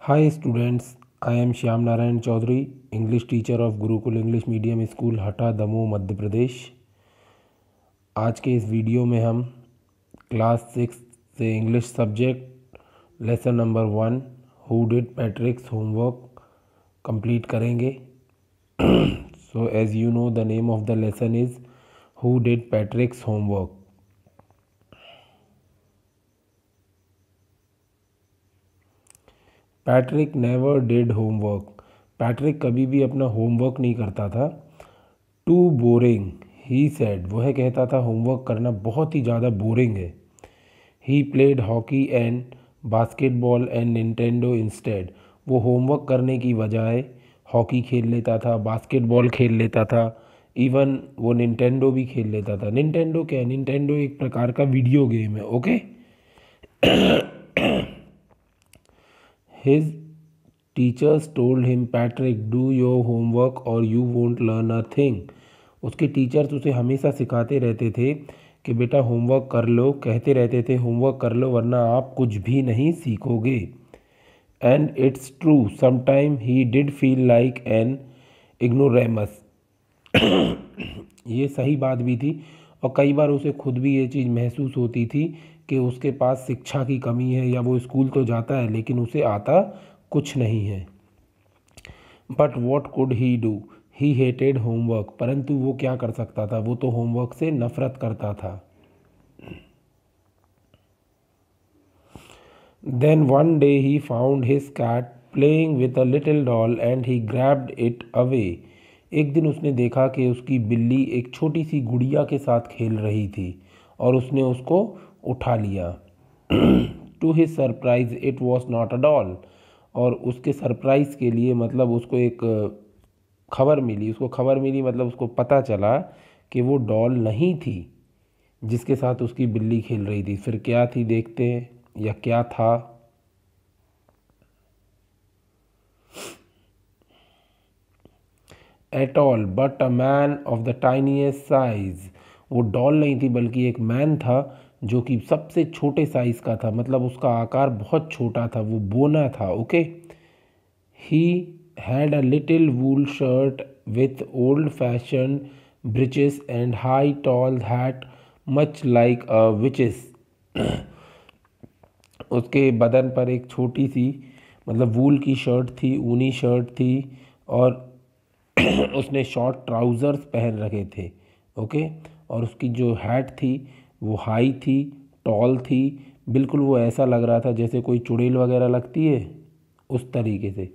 Hi students, I am Shyam Narayan Chaudhary, English teacher of Gurukul English Medium School, हटा दमोह मध्य प्रदेश। आज के इस video में हम क्लास 6 से English subject lesson number 1 who did Patrick's homework complete करेंगे। So as you know the name of the lesson is who did Patrick's homework. Patrick never did homework. Patrick कभी भी अपना होमवर्क नहीं करता था। टू बोरिंग ही सेड, वह कहता था होमवर्क करना बहुत ही ज़्यादा बोरिंग है। He played hockey and basketball and Nintendo instead, वो होमवर्क करने की बजाय हॉकी खेल लेता था, बास्केटबॉल खेल लेता था, इवन वो निंटेंडो भी खेल लेता था। निंटेंडो क्या है? निंटेंडो एक प्रकार का वीडियो गेम है। Okay. His teachers told him, Patrick, do your homework or you won't learn a thing. उसके टीचर्स उसे हमेशा सिखाते रहते थे कि बेटा होमवर्क कर लो, कहते रहते थे होमवर्क कर लो वरना आप कुछ भी नहीं सीखोगे। And it's true, sometime he did feel like an ignoramus. ये सही बात भी थी और कई बार उसे खुद भी ये चीज़ महसूस होती थी कि उसके पास शिक्षा की कमी है, या वो स्कूल तो जाता है लेकिन उसे आता कुछ नहीं है। But what could he do, he hated homework, परंतु वो क्या कर सकता था, वो तो होमवर्क से नफरत करता था। Then one day he found his cat playing with a little doll and he grabbed it away. एक दिन उसने देखा कि उसकी बिल्ली एक छोटी सी गुड़िया के साथ खेल रही थी और उसने उसको उठा लिया। To his surprise it was not a doll, और उसके सरप्राइज़ के लिए मतलब उसको एक खबर मिली, मतलब उसको पता चला कि वो डॉल नहीं थी जिसके साथ उसकी बिल्ली खेल रही थी। फिर क्या थी देखते हैं, या क्या था। At all but a man of the tiniest size, वो डॉल नहीं थी बल्कि एक मैन था जो कि सबसे छोटे साइज़ का था, मतलब उसका आकार बहुत छोटा था, वो बोना था। Okay. He had a little wool shirt with old fashion breeches and high tall hat much like a witch's. उसके बदन पर एक छोटी सी मतलब वूल की शर्ट थी, ऊनी शर्ट थी, और उसने शॉर्ट ट्राउज़र्स पहन रखे थे। ओके। और उसकी जो हैट थी वो हाई थी, टॉल थी, बिल्कुल वो ऐसा लग रहा था जैसे कोई चुड़ैल वगैरह लगती है उस तरीके से।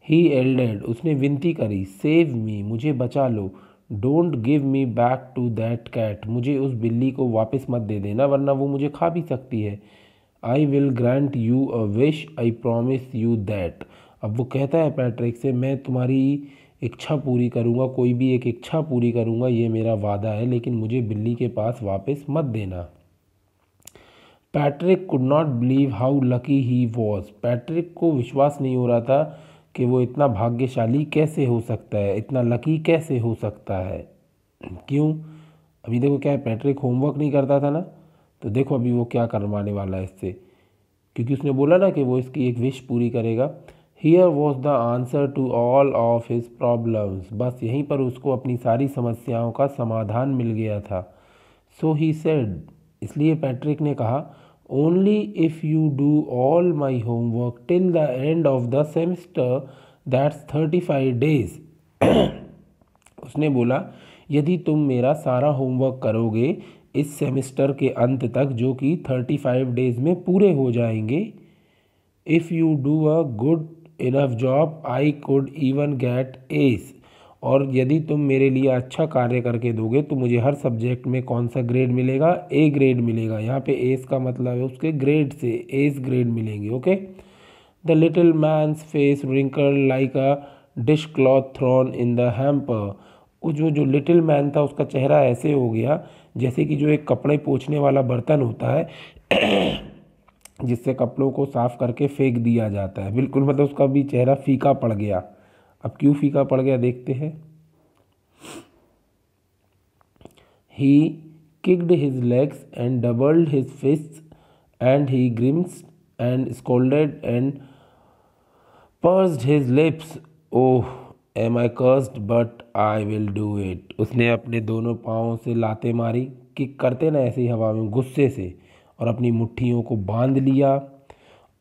ही एल्डेड, उसने विनती करी, सेव मी, मुझे बचा लो, don't give me back to that cat, मुझे उस बिल्ली को वापस मत दे देना वरना वो मुझे खा भी सकती है। I will grant you a wish, I promise you that. अब वो कहता है पैट्रिक से, मैं तुम्हारी इच्छा पूरी करूँगा, कोई भी एक इच्छा पूरी करूँगा, ये मेरा वादा है, लेकिन मुझे बिल्ली के पास वापस मत देना। Patrick could not believe how lucky he was, Patrick को विश्वास नहीं हो रहा था कि वो इतना भाग्यशाली कैसे हो सकता है, इतना लकी कैसे हो सकता है। क्यों? अभी देखो क्या है, पैट्रिक होमवर्क नहीं करता था ना, तो देखो अभी वो क्या करवाने वाला है इससे, क्योंकि उसने बोला ना कि वो इसकी एक विश पूरी करेगा। Here was the answer to all of his problems, बस यहीं पर उसको अपनी सारी समस्याओं का समाधान मिल गया था। सो ही सेड, इसलिए पैट्रिक ने कहा, only if you do all my homework till the end of the semester, that's 35 days। उसने बोला, यदि तुम मेरा सारा होमवर्क करोगे इस सेमेस्टर के अंत तक, जो कि 35 डेज़ में पूरे हो जाएंगे, if you do a good enough job I could even get S, और यदि तुम मेरे लिए अच्छा कार्य करके दोगे तो मुझे हर सब्जेक्ट में कौन सा ग्रेड मिलेगा? ए ग्रेड मिलेगा। यहाँ पे एस का मतलब है उसके ग्रेड से, एस ग्रेड मिलेंगे। Okay. The little man's face wrinkle like a dish cloth thrown in the hamper, वो जो लिटिल मैन था उसका चेहरा ऐसे हो गया जैसे कि जो एक कपड़े पोंछने वाला बर्तन होता है जिससे कपड़ों को साफ करके फेंक दिया जाता है, बिल्कुल मतलब उसका भी चेहरा फीका पड़ गया। अब क्यों फीका पड़ गया देखते हैं। ही kicked his legs and doubled his fists and he grimaced and scolded and pursed his lips. Oh, am I cursed? But I will do it. उसने अपने दोनों पाँवों से लातें मारी, किक करते ना ऐसे ही हवा में गुस्से से, और अपनी मुट्ठियों को बांध लिया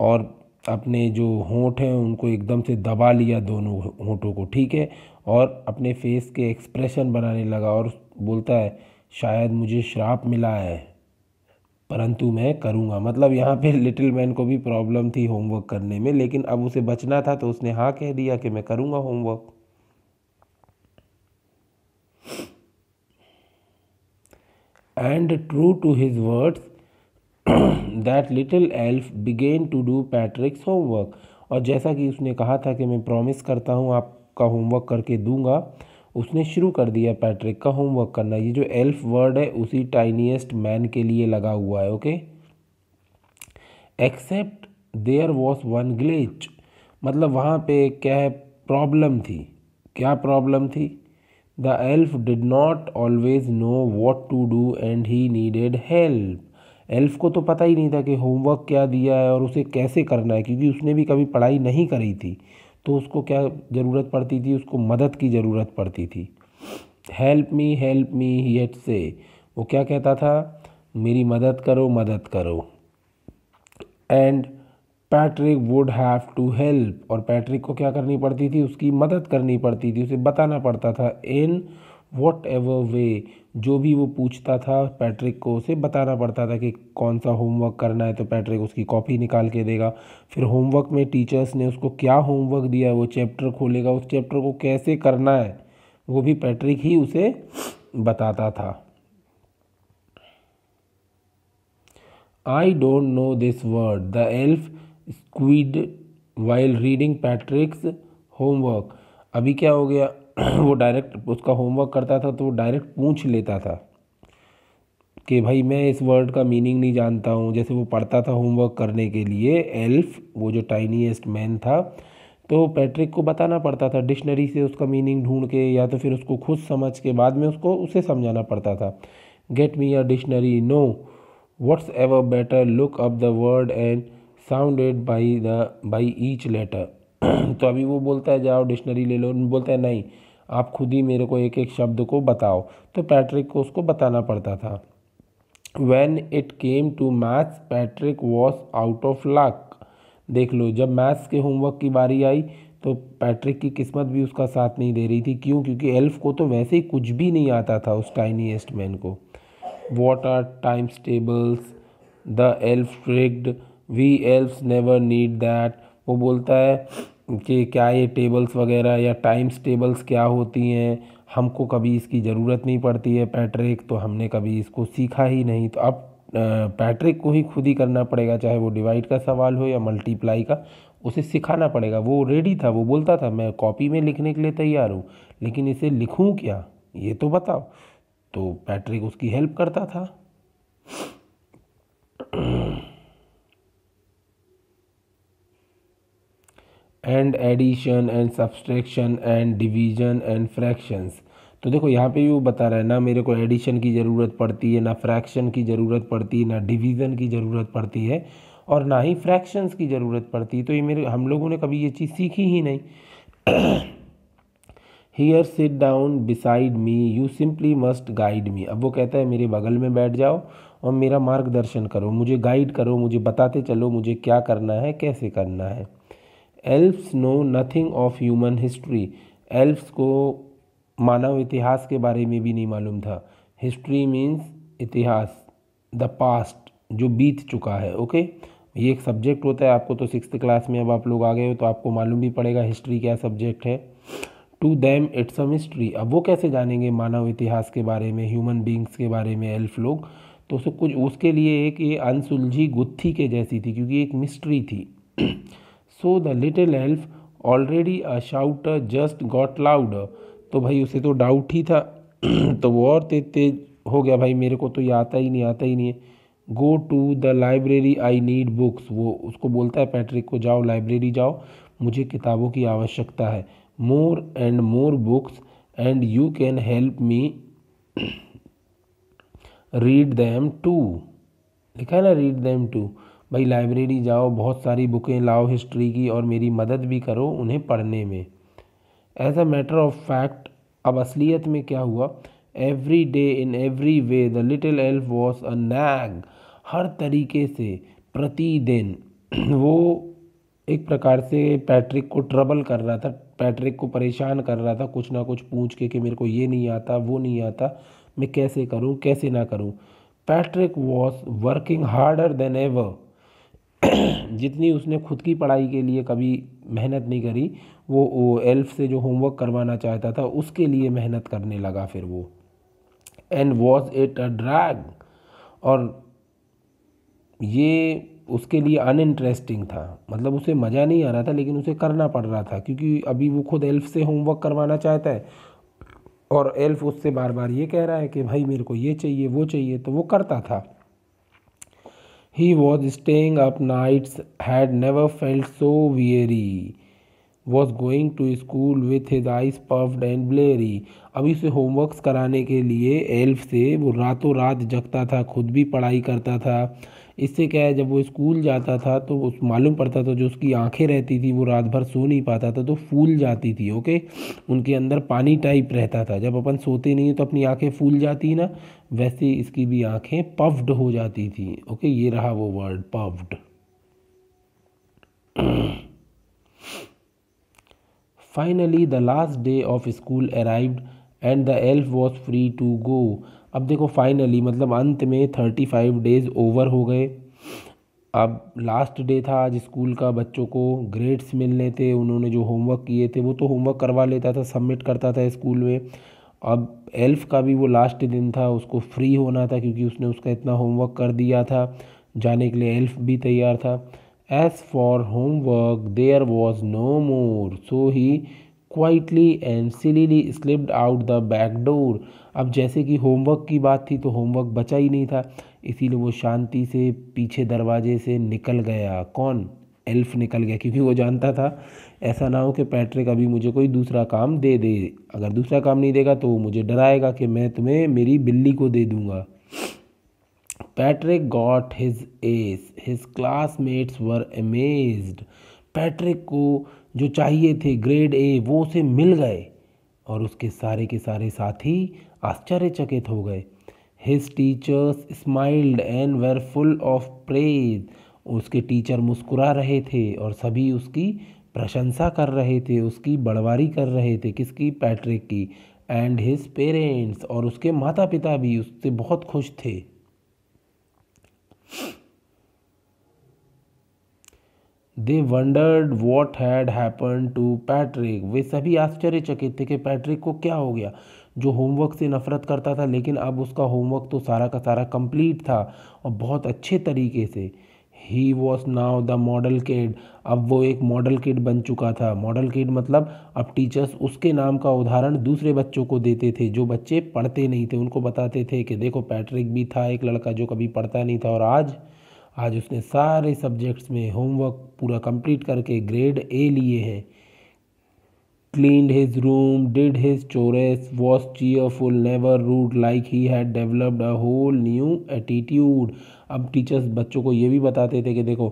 और अपने जो होंठ हैं उनको एकदम से दबा लिया, दोनों होंठों को, ठीक है। और अपने फेस के एक्सप्रेशन बनाने लगा और बोलता है, शायद मुझे श्राप मिला है परंतु मैं करूँगा। मतलब यहाँ पे लिटिल मैन को भी प्रॉब्लम थी होमवर्क करने में, लेकिन अब उसे बचना था तो उसने हाँ कह दिया कि मैं करूँगा homework. And true to his words that little elf began to do Patrick's homework. और जैसा कि उसने कहा था कि मैं प्रॉमिस करता हूँ आपका होमवर्क करके दूंगा, उसने शुरू कर दिया पैट्रिक का होमवर्क करना। ये जो एल्फ वर्ड है उसी टाइनीएस्ट मैन के लिए लगा हुआ है, okay. Except there was one glitch, मतलब वहाँ पे क्या है, प्रॉब्लम थी। क्या प्रॉब्लम थी? The elf did not always know what to do and he needed help. Elf को तो पता ही नहीं था कि होमवर्क क्या दिया है और उसे कैसे करना है, क्योंकि उसने भी कभी पढ़ाई नहीं करी थी। तो उसको क्या ज़रूरत पड़ती थी? उसको मदद की ज़रूरत पड़ती थी। हेल्प मी ही हैड से, वो क्या कहता था? मेरी मदद करो, मदद करो। And Patrick would have to help, और पैट्रिक को क्या करनी पड़ती थी? उसकी मदद करनी पड़ती थी, उसे बताना पड़ता था। इन वॉट एवर वे, जो भी वो पूछता था पैट्रिक को उसे बताना पड़ता था कि कौन सा होमवर्क करना है, तो पैट्रिक उसकी कॉपी निकाल के देगा। फिर होमवर्क में टीचर्स ने उसको क्या होमवर्क दिया है वो चैप्टर खोलेगा, उस चैप्टर को कैसे करना है वो भी पैट्रिक ही उसे बताता था। I don't know this word, the elf squeaked while reading Patrick's homework। अभी क्या हो गया वो डायरेक्ट उसका होमवर्क करता था तो वो डायरेक्ट पूछ लेता था कि भाई मैं इस वर्ड का मीनिंग नहीं जानता हूँ। जैसे वो पढ़ता था होमवर्क करने के लिए, एल्फ वो जो टाइनीएस्ट मैन था, तो पैट्रिक को बताना पड़ता था डिक्शनरी से उसका मीनिंग ढूंढ के, या तो फिर उसको खुद समझ के बाद में उसको उसे समझाना पड़ता था। Get me a dictionary, know what's ever better, look up the word and sounded by each letter. तो अभी वो बोलता है जाओ डिक्शनरी ले लो, बोलता है नहीं आप खुद ही मेरे को एक एक शब्द को बताओ, तो पैट्रिक को उसको बताना पड़ता था। When it came to maths Patrick was out of luck. देख लो, जब मैथ्स के होमवर्क की बारी आई तो पैट्रिक की किस्मत भी उसका साथ नहीं दे रही थी। क्यों? क्योंकि एल्फ को तो वैसे ही कुछ भी नहीं आता था उस टाइनीएस्ट मैन को। What are times tables, the elf tricked, we elves never need that. वो बोलता है कि क्या ये टेबल्स वगैरह या टाइम्स टेबल्स क्या होती हैं, हमको कभी इसकी ज़रूरत नहीं पड़ती है पैट्रिक, तो हमने कभी इसको सीखा ही नहीं। तो अब पैट्रिक को ही खुद ही करना पड़ेगा, चाहे वो डिवाइड का सवाल हो या मल्टीप्लाई का, उसे सिखाना पड़ेगा। वो रेडी था, वो बोलता था मैं कॉपी में लिखने के लिए तैयार हूँ, लेकिन इसे लिखूँ क्या ये तो बताओ। तो पैट्रिक उसकी हेल्प करता था। And addition and subtraction and division and fractions. तो देखो यहाँ पे भी वो बता रहा है ना मेरे को एडिशन की ज़रूरत पड़ती है, ना फ्रैक्शन की ज़रूरत पड़ती है, ना डिवीज़न की ज़रूरत पड़ती है, और ना ही फ्रैक्शंस की ज़रूरत पड़ती है। तो ये हम लोगों ने कभी ये चीज़ सीखी ही नहीं। Here sit down beside me, you simply must guide me. अब वो कहता है मेरे बगल में बैठ जाओ और मेरा मार्गदर्शन करो, मुझे गाइड करो, मुझे बताते चलो मुझे क्या करना है, कैसे करना है। Elves know nothing of human history. Elves को मानव इतिहास के बारे में भी नहीं मालूम था। हिस्ट्री मीन्स इतिहास, द पास्ट जो बीत चुका है, ओके। ये एक सब्जेक्ट होता है, आपको तो 6th क्लास में अब आप लोग आ गए हो तो आपको मालूम भी पड़ेगा हिस्ट्री क्या सब्जेक्ट है। To them it's a mystery. अब वो कैसे जानेंगे मानव इतिहास के बारे में, ह्यूमन बींग्स के बारे में एल्फ लोग, तो उसे कुछ उसके लिए एक ये अनसुलझी गुत्थी के जैसी थी, क्योंकि एक मिस्ट्री थी। So the little elf already a शाउटर just got louder. तो भाई उसे तो डाउट ही था तो वो और तेज तेज हो गया, भाई मेरे को तो ये आता ही नहीं, आता ही नहीं है। Go to the library I need books. वो उसको बोलता है पैट्रिक को जाओ लाइब्रेरी जाओ, मुझे किताबों की आवश्यकता है। More and more books and you can help me read them too. लिखा है ना रीड दैम टू, भाई लाइब्रेरी जाओ, बहुत सारी बुकें लाओ हिस्ट्री की, और मेरी मदद भी करो उन्हें पढ़ने में। As a matter of fact, अब असलियत में क्या हुआ, every day in every way the little elf was a nag. हर तरीके से प्रतिदिन वो एक प्रकार से पैट्रिक को ट्रबल कर रहा था, पैट्रिक को परेशान कर रहा था, कुछ ना कुछ पूछ के मेरे को ये नहीं आता, वो नहीं आता, मैं कैसे करूं, कैसे ना करूं। Patrick was working harder than ever. जितनी उसने खुद की पढ़ाई के लिए कभी मेहनत नहीं करी, वो एल्फ से जो होमवर्क करवाना चाहता था उसके लिए मेहनत करने लगा फिर वो। And was it a drag, और ये उसके लिए अनइंटरेस्टिंग था, मतलब उसे मज़ा नहीं आ रहा था, लेकिन उसे करना पड़ रहा था क्योंकि अभी वो खुद एल्फ से होमवर्क करवाना चाहता है, और एल्फ उससे बार बार ये कह रहा है कि भाई मेरे को ये चाहिए वो चाहिए, तो वो करता था। He was staying up nights, had never felt so weary, was going to school with his eyes puffed and bleary। अभी उसे होमवर्क्स कराने के लिए एल्फ से वो रातों रात जगता था, खुद भी पढ़ाई करता था। इससे क्या है, जब वो स्कूल जाता था तो उस मालूम पड़ता था जो उसकी आंखें रहती थी वो रात भर सो नहीं पाता था, तो फूल जाती थी। ओके, उनके अंदर पानी टाइप रहता था, जब अपन सोते नहीं तो अपनी आंखें फूल जाती ना, वैसे इसकी भी आंखें पफ्ड हो जाती थी। ओके, ये रहा वो word puffed. Finally the last day of school arrived and the elf was free to go. अब देखो फाइनली मतलब अंत में 35 डेज ओवर हो गए। अब लास्ट डे था आज स्कूल का, बच्चों को ग्रेड्स मिलने थे, उन्होंने जो होमवर्क किए थे वो तो होमवर्क करवा लेता था, सबमिट करता था स्कूल में। अब एल्फ का भी वो लास्ट दिन था, उसको फ्री होना था क्योंकि उसने उसका इतना होमवर्क कर दिया था, जाने के लिए एल्फ भी तैयार था। As for homework there was no more, so he quietly and sillily slipped out the back door. अब जैसे कि होमवर्क की बात थी तो होमवर्क बचा ही नहीं था, इसीलिए वो शांति से पीछे दरवाजे से निकल गया। कौन? एल्फ निकल गया, क्योंकि वो जानता था ऐसा ना हो कि पैट्रिक अभी मुझे कोई दूसरा काम दे दे, अगर दूसरा काम नहीं देगा तो वो मुझे डराएगा कि मैं तुम्हें मेरी बिल्ली को दे दूंगा। Patrick got his A's, his classmates were amazed. Patrick को जो चाहिए थे ग्रेड ए वो उसे मिल गए, और उसके सारे के सारे साथी आश्चर्यचकित हो गए। His teachers smiled and were full of praise. उसके टीचर मुस्कुरा रहे थे और सभी उसकी प्रशंसा कर रहे थे, उसकी बड़वारी कर रहे थे। किसकी? पैट्रिक की। एंड हिज पेरेंट्स, और उसके माता पिता भी उससे बहुत खुश थे। They wondered what had happen to Patrick. वे सभी आश्चर्यचकित थे कि पैट्रिक को क्या हो गया, जो होमवर्क से नफरत करता था लेकिन अब उसका होमवर्क तो सारा का सारा कंप्लीट था और बहुत अच्छे तरीके से। He was now the model kid. अब वो एक मॉडल किड बन चुका था। मॉडल किड मतलब अब टीचर्स उसके नाम का उदाहरण दूसरे बच्चों को देते थे जो बच्चे पढ़ते नहीं थे, उनको बताते थे कि देखो पैट्रिक भी था एक लड़का जो कभी पढ़ता नहीं था, और आज उसने सारे सब्जेक्ट्स में होमवर्क पूरा कंप्लीट करके ग्रेड ए लिए हैं। Cleaned his room, did his chores, was cheerful, never rude, like he had developed a whole new attitude। अब टीचर्स बच्चों को ये भी बताते थे कि देखो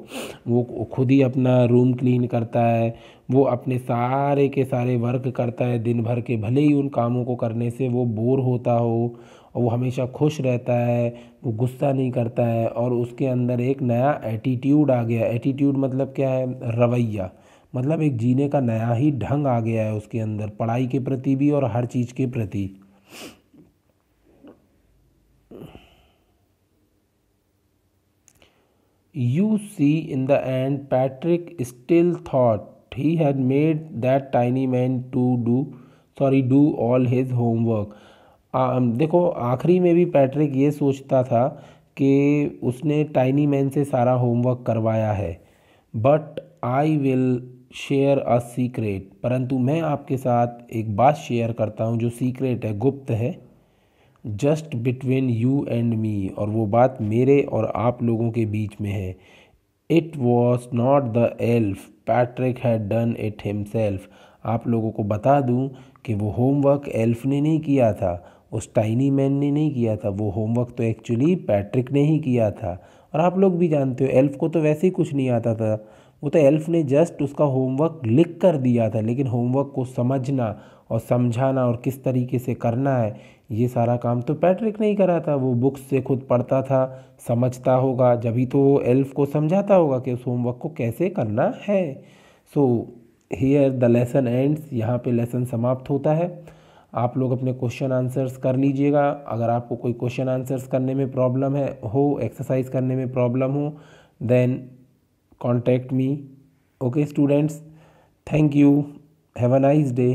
वो खुद ही अपना रूम क्लीन करता है, वो अपने सारे के सारे वर्क करता है दिन भर के, भले ही उन कामों को करने से वो बोर होता हो, और वो हमेशा खुश रहता है, वो गुस्सा नहीं करता है, और उसके अंदर एक नया एटीट्यूड आ गया। एटीट्यूड मतलब क्या है? रवैया, मतलब एक जीने का नया ही ढंग आ गया है उसके अंदर, पढ़ाई के प्रति भी और हर चीज़ के प्रति। You see, in the end, Patrick still thought he had made that tiny man to do all his homework। देखो आखिरी में भी पैट्रिक ये सोचता था कि उसने टाइनी मैन से सारा होमवर्क करवाया है। But I will share a secret, परंतु मैं आपके साथ एक बात शेयर करता हूँ जो सीक्रेट है, गुप्त है, just between you and me, और वो बात मेरे और आप लोगों के बीच में है। It was not the elf, Patrick had done it himself. आप लोगों को बता दूं कि वो होमवर्क एल्फ ने नहीं किया था, उस टाइनी मैन ने नहीं किया था, वो होमवर्क तो एक्चुअली पैट्रिक ने ही किया था। और आप लोग भी जानते हो एल्फ को तो वैसे ही कुछ नहीं आता था, वो तो एल्फ ने जस्ट उसका होमवर्क लिख कर दिया था, लेकिन होमवर्क को समझना और समझाना और किस तरीके से करना है ये सारा काम तो पैट्रिक ने ही करा था। वो बुक्स से खुद पढ़ता था, समझता होगा, जभी तो वो एल्फ को समझाता होगा कि उस होमवर्क को कैसे करना है। So here the lesson ends, यहाँ पे लेसन समाप्त होता है। आप लोग अपने क्वेश्चन आंसर्स कर लीजिएगा। अगर आपको कोई क्वेश्चन आंसर्स करने में प्रॉब्लम है हो, एक्सरसाइज करने में प्रॉब्लम हो, then contact me. Okay students, thank you, have a nice day.